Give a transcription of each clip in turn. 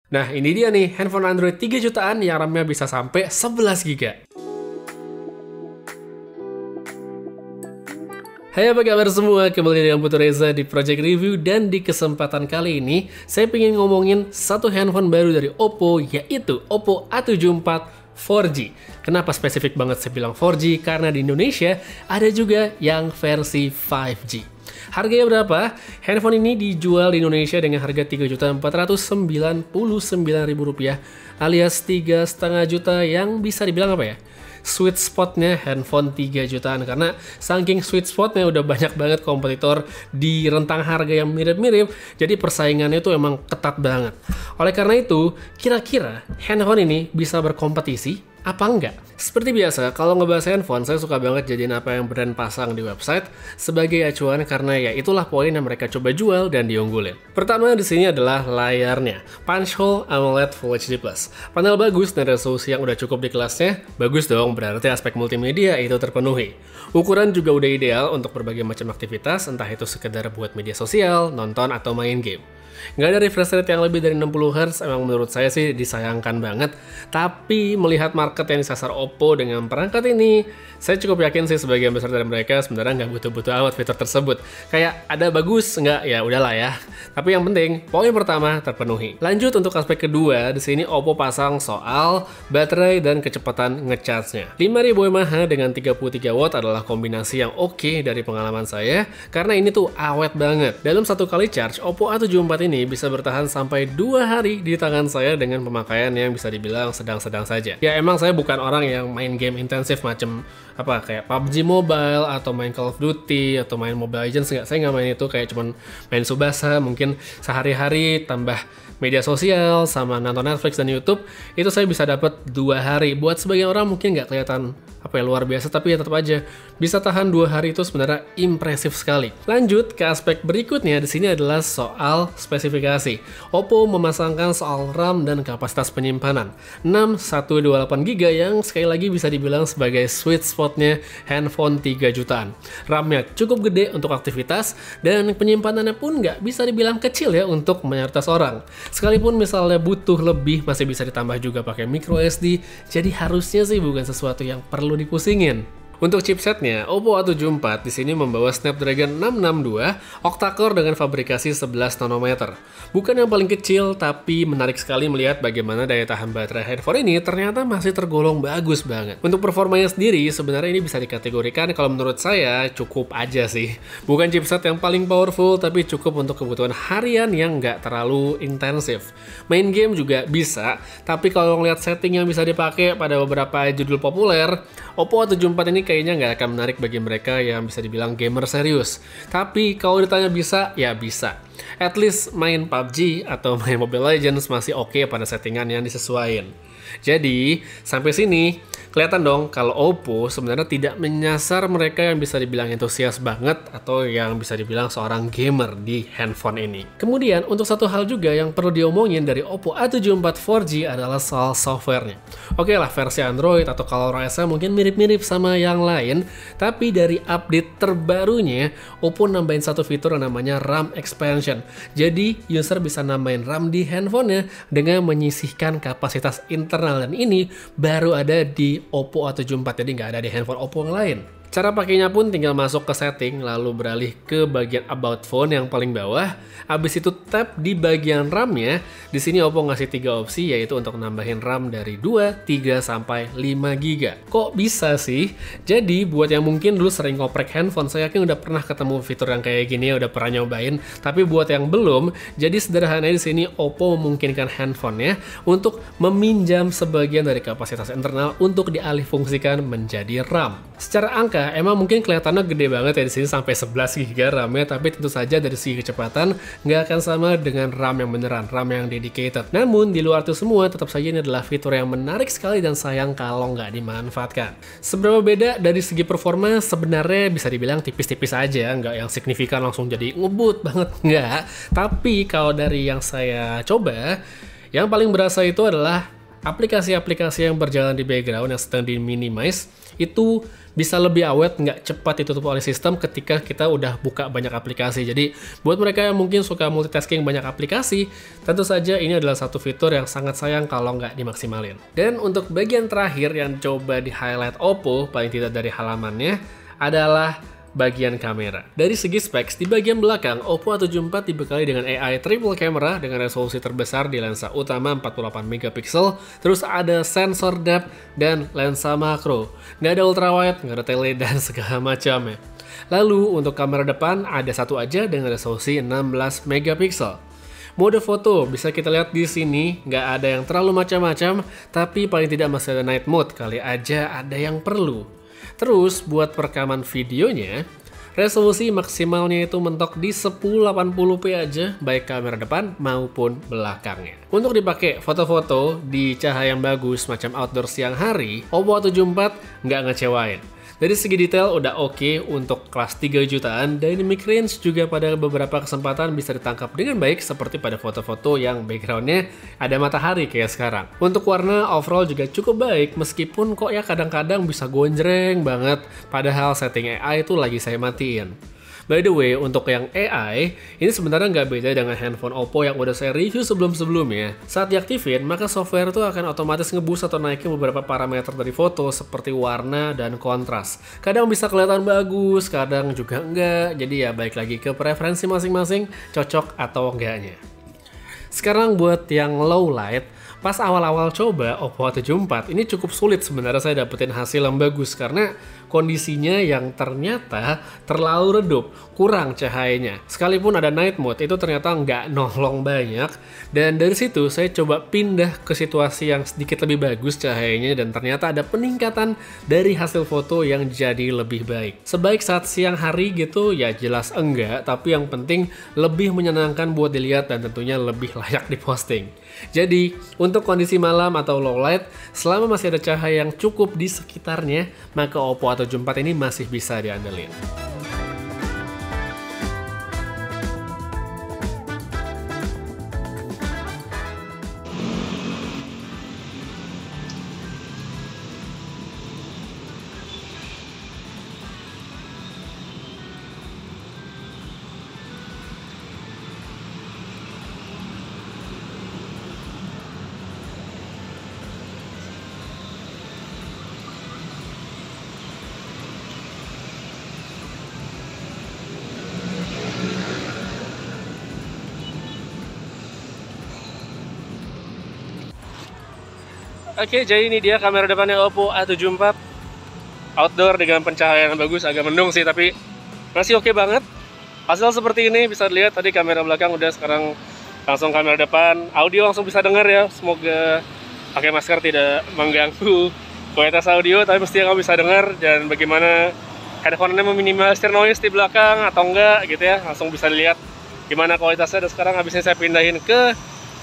Nah, ini dia nih, handphone Android 3 jutaan yang RAM-nya bisa sampai 11 GB. Hai, apa kabar semua? Kembali dengan Putu Reza di Project Review, dan di kesempatan kali ini saya pengen ngomongin satu handphone baru dari Oppo, yaitu Oppo A74 4G. Kenapa spesifik banget saya bilang 4G? Karena di Indonesia ada juga yang versi 5G. Harganya berapa? Handphone ini dijual di Indonesia dengan harga Rp3.499.000 alias 3,5 juta, yang bisa dibilang apa ya? Sweet spotnya handphone 3 jutaan, karena saking sweet spotnya udah banyak banget kompetitor di rentang harga yang mirip-mirip, jadi persaingannya itu emang ketat banget. Oleh karena itu, kira-kira handphone ini bisa berkompetisi apa enggak? Seperti biasa, kalau ngebahas handphone, saya suka banget jadiin apa yang brand pasang di website sebagai acuan, karena ya itulah poin yang mereka coba jual dan diunggulin. Pertama di sini adalah layarnya, Punch Hole AMOLED Full HD+. Panel bagus dan resolusi yang udah cukup di kelasnya, bagus dong, berarti aspek multimedia itu terpenuhi. Ukuran juga udah ideal untuk berbagai macam aktivitas, entah itu sekedar buat media sosial, nonton, atau main game. Nggak ada refresh rate yang lebih dari 60Hz, emang menurut saya sih disayangkan banget. Tapi melihat market yang disasar Oppo dengan perangkat ini, saya cukup yakin sih sebagian besar dari mereka sebenarnya nggak butuh-butuh amat fitur tersebut. Kayak ada bagus, nggak, ya udahlah ya. Tapi yang penting, poin pertama terpenuhi. Lanjut untuk aspek kedua, di sini Oppo pasang soal baterai dan kecepatan ngecharge-nya. 5000 mAh dengan 33 watt adalah kombinasi yang oke dari pengalaman saya, karena ini tuh awet banget. Dalam satu kali charge, Oppo A74 ini bisa bertahan sampai 2 hari di tangan saya dengan pemakaian yang bisa dibilang sedang-sedang saja. Ya emang saya bukan orang yang main game intensif macam apa kayak PUBG Mobile atau main Call of Duty atau main Mobile Legends, saya nggak main itu, kayak cuman main Subasa, mungkin sehari-hari tambah media sosial sama nonton Netflix dan YouTube, itu saya bisa dapat 2 hari. Buat sebagian orang mungkin nggak kelihatan apa ya luar biasa, tapi ya tetap aja bisa tahan 2 hari itu sebenarnya impresif sekali. Lanjut ke aspek berikutnya, di sini adalah soal spesifikasi. Oppo memasangkan soal RAM dan kapasitas penyimpanan 6128 GB yang sekali lagi bisa dibilang sebagai sweet spotnya handphone 3 jutaan. RAM-nya cukup gede untuk aktivitas dan penyimpanannya pun nggak bisa dibilang kecil ya untuk mayoritas orang. Sekalipun misalnya butuh lebih, masih bisa ditambah juga pakai micro SD, jadi harusnya sih bukan sesuatu yang perlu dipusingin. Untuk chipsetnya, Oppo A74 di sini membawa Snapdragon 662 octa-core dengan fabrikasi 11 nanometer. Bukan yang paling kecil, tapi menarik sekali melihat bagaimana daya tahan baterai handphone ini ternyata masih tergolong bagus banget. Untuk performanya sendiri, sebenarnya ini bisa dikategorikan kalau menurut saya cukup aja sih. Bukan chipset yang paling powerful, tapi cukup untuk kebutuhan harian yang nggak terlalu intensif. Main game juga bisa, tapi kalau ngeliat setting yang bisa dipakai pada beberapa judul populer, Oppo A74 ini kayaknya nggak akan menarik bagi mereka yang bisa dibilang gamer serius. Tapi kalau ditanya bisa, ya bisa. At least main PUBG atau main Mobile Legends masih oke pada settingan yang disesuaikan. Jadi, sampai sini, kelihatan dong kalau Oppo sebenarnya tidak menyasar mereka yang bisa dibilang entusias banget atau yang bisa dibilang seorang gamer di handphone ini. Kemudian, untuk satu hal juga yang perlu diomongin dari Oppo A74 4G adalah soal softwarenya. Oke lah, versi Android atau ColorOS-nya mungkin mirip-mirip sama yang lain, tapi dari update terbarunya, Oppo nambahin satu fitur yang namanya RAM Expansion. Jadi, user bisa nambahin RAM di handphonenya dengan menyisihkan kapasitas internal, dan ini baru ada di Oppo A74, jadi nggak ada di handphone Oppo yang lain. Cara pakainya pun tinggal masuk ke setting, lalu beralih ke bagian About Phone yang paling bawah. Habis itu tap di bagian RAM-nya. Di sini Oppo ngasih 3 opsi, yaitu untuk nambahin RAM dari 2, 3, sampai 5 GB. Kok bisa sih? Jadi buat yang mungkin dulu sering ngoprek handphone, saya yakin udah pernah ketemu fitur yang kayak gini, udah pernah nyobain. Tapi buat yang belum, jadi sederhananya di sini Oppo memungkinkan handphonenya untuk meminjam sebagian dari kapasitas internal untuk dialihfungsikan menjadi RAM. Secara angka emang mungkin kelihatannya gede banget ya di sini sampai 11 GB RAM-nya, tapi tentu saja dari segi kecepatan nggak akan sama dengan RAM yang beneran, RAM yang dedicated. Namun di luar itu semua tetap saja ini adalah fitur yang menarik sekali dan sayang kalau nggak dimanfaatkan. Seberapa beda dari segi performa sebenarnya bisa dibilang tipis-tipis aja, nggak yang signifikan langsung jadi ngebut banget, nggak. Tapi kalau dari yang saya coba, yang paling berasa itu adalah aplikasi-aplikasi yang berjalan di background yang sedang di-minimize itu bisa lebih awet, nggak cepat ditutup oleh sistem ketika kita udah buka banyak aplikasi. Jadi buat mereka yang mungkin suka multitasking banyak aplikasi, tentu saja ini adalah satu fitur yang sangat sayang kalau nggak dimaksimalin. Dan untuk bagian terakhir yang coba di-highlight Oppo, paling tidak dari halamannya, adalah bagian kamera. Dari segi specs, di bagian belakang, Oppo A74 dibekali dengan AI triple camera dengan resolusi terbesar di lensa utama 48 megapiksel, terus ada sensor depth dan lensa makro. Nggak ada ultrawide, nggak ada tele, dan segala macam ya. Lalu, untuk kamera depan, ada satu aja dengan resolusi 16 megapiksel. Mode foto bisa kita lihat di sini, nggak ada yang terlalu macam-macam, tapi paling tidak masih ada night mode, kali aja ada yang perlu. Terus buat perekaman videonya, resolusi maksimalnya itu mentok di 1080p aja, baik kamera depan maupun belakangnya. Untuk dipakai foto-foto di cahaya yang bagus macam outdoor siang hari, Oppo A74 nggak ngecewain. Dari segi detail udah oke untuk kelas 3 jutaan, dynamic range juga pada beberapa kesempatan bisa ditangkap dengan baik seperti pada foto-foto yang backgroundnya ada matahari kayak sekarang. Untuk warna overall juga cukup baik meskipun kok ya kadang-kadang bisa gonjreng banget, padahal setting AI itu lagi saya matiin. By the way, untuk yang AI, ini sebenarnya nggak beda dengan handphone Oppo yang udah saya review sebelum-sebelumnya. Saat diaktifin, maka software itu akan otomatis nge-boost atau naikin beberapa parameter dari foto seperti warna dan kontras. Kadang bisa kelihatan bagus, kadang juga enggak, jadi ya balik lagi ke preferensi masing-masing, cocok atau enggaknya. Sekarang buat yang low light, pas awal-awal coba Oppo A74 ini cukup sulit sebenarnya saya dapetin hasil yang bagus karena kondisinya yang ternyata terlalu redup, kurang cahayanya. Sekalipun ada night mode itu ternyata nggak nolong banyak, dan dari situ saya coba pindah ke situasi yang sedikit lebih bagus cahayanya dan ternyata ada peningkatan dari hasil foto yang jadi lebih baik. Sebaik saat siang hari gitu ya jelas enggak, tapi yang penting lebih menyenangkan buat dilihat dan tentunya lebih layak diposting. Jadi, untuk kondisi malam atau low light, selama masih ada cahaya yang cukup di sekitarnya, maka Oppo A74 ini masih bisa diandelin. Oke, jadi ini dia kamera depannya Oppo A74 outdoor dengan pencahayaan yang bagus, agak mendung sih tapi masih oke banget. Hasil seperti ini bisa dilihat tadi kamera belakang udah, sekarang langsung kamera depan, audio langsung bisa dengar ya. Semoga pakai masker tidak mengganggu kualitas audio, tapi mestinya kamu bisa dengar dan bagaimana headphone-nya meminimalisir noise di belakang atau enggak gitu ya. Langsung bisa dilihat gimana kualitasnya. Dan sekarang habisnya saya pindahin ke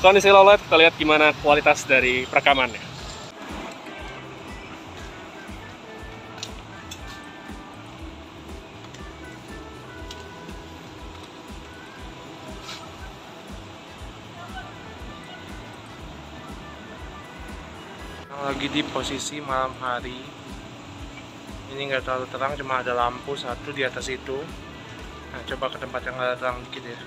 kondisi low light, kita lihat gimana kualitas dari perekamannya. Lagi di posisi malam hari, ini nggak terlalu terang, cuma ada lampu satu di atas itu. Nah, coba ke tempat yang nggak terang dikit ya.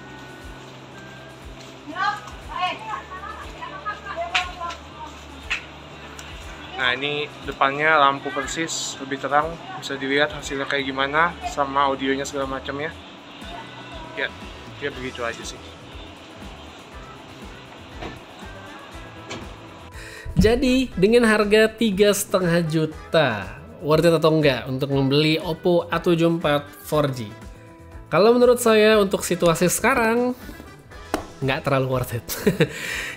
Nah, ini depannya lampu persis, lebih terang, bisa dilihat hasilnya kayak gimana sama audionya segala macamnya. Ya begitu aja sih. Jadi, dengan harga 3,5 juta, worth it atau enggak untuk membeli Oppo A74 4G? Kalau menurut saya, untuk situasi sekarang, nggak terlalu worth it.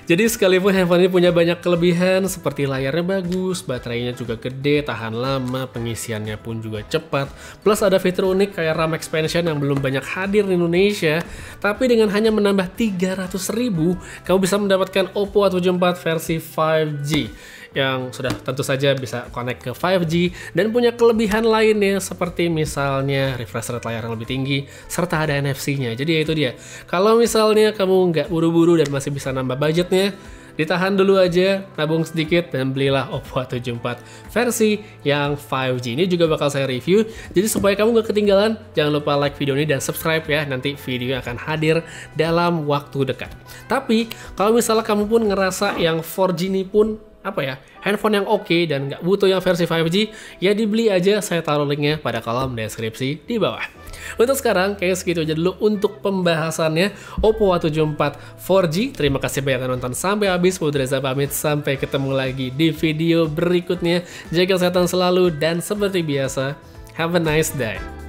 Jadi sekalipun handphone ini punya banyak kelebihan seperti layarnya bagus, baterainya juga gede, tahan lama, pengisiannya pun juga cepat, plus ada fitur unik kayak RAM expansion yang belum banyak hadir di Indonesia, tapi dengan hanya menambah 300.000, kamu bisa mendapatkan Oppo A74 versi 5G yang sudah tentu saja bisa connect ke 5G dan punya kelebihan lainnya seperti misalnya refresh rate layar yang lebih tinggi serta ada NFC-nya. Jadi ya itu dia. Kalau misalnya kamu nggak buru-buru dan masih bisa nambah budgetnya, di ditahan dulu aja, nabung sedikit, dan belilah Oppo A74 versi yang 5G. Ini juga bakal saya review, jadi supaya kamu gak ketinggalan, jangan lupa like video ini dan subscribe ya, nanti video akan hadir dalam waktu dekat. Tapi, kalau misalnya kamu pun ngerasa yang 4G ini pun handphone yang oke dan nggak butuh yang versi 5G, ya dibeli aja, saya taruh linknya pada kolom deskripsi di bawah. Untuk sekarang, kayaknya segitu aja dulu untuk pembahasannya Oppo A74 4G. Terima kasih banyak yang nonton sampai habis. Putri Reza pamit, sampai ketemu lagi di video berikutnya. Jaga kesehatan selalu, dan seperti biasa, have a nice day.